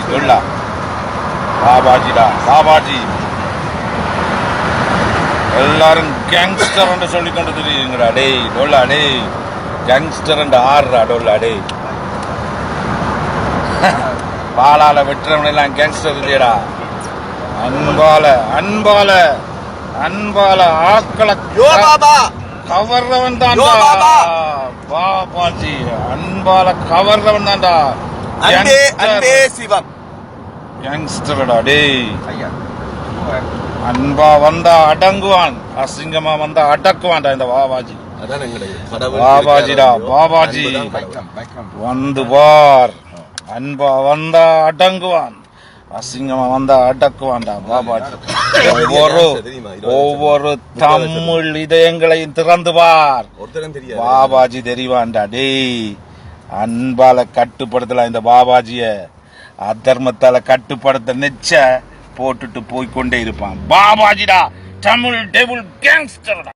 சொல்லா பாபாஜிடா பாபாஜி எல்லாரும் கேங்ஸ்டர் சொல்லி கொண்டு தெரியுங்கடா டேய் டொல்லா டேய் கேங்ஸ்டர் ஆடுறா டொல்லா டேய் பாலால வெட்டுறவன் எல்லாம் கேங்ஸ்டர் இல்லையடா அன்பால அன்பால அன்பால ஆக்களை கவர்றவன் தான்டா பாபாஜி அன்பால கவர்றவன் தான்டா சிவம் கேங்ஸ்டர்டா டேய் அன்பா வந்தா அடங்குவான் அசிங்கமா வந்தா அடக்குவான்டா இந்த பாபாஜி பாபாஜிடா பாபாஜி வந்து பார் அன்பா வந்தா அடங்குவான் அசிங்கமா வந்தா அடக்குவான்டா பாபாஜி ஒவ்வொரு தமிழ் இதயங்களையும் திறந்து பார் பாபாஜி தெரிவான்டா டேய் அன்பால கட்டுப்படுத்தலாம் இந்த பாபாஜிய அதர்மத்தால கட்டுப்படுத்த நெச்ச போட்டுட்டு போய்கொண்டே இருப்பான் பாபாஜிடா தமிழ் டேபிள் கேங்ஸ்டர்டா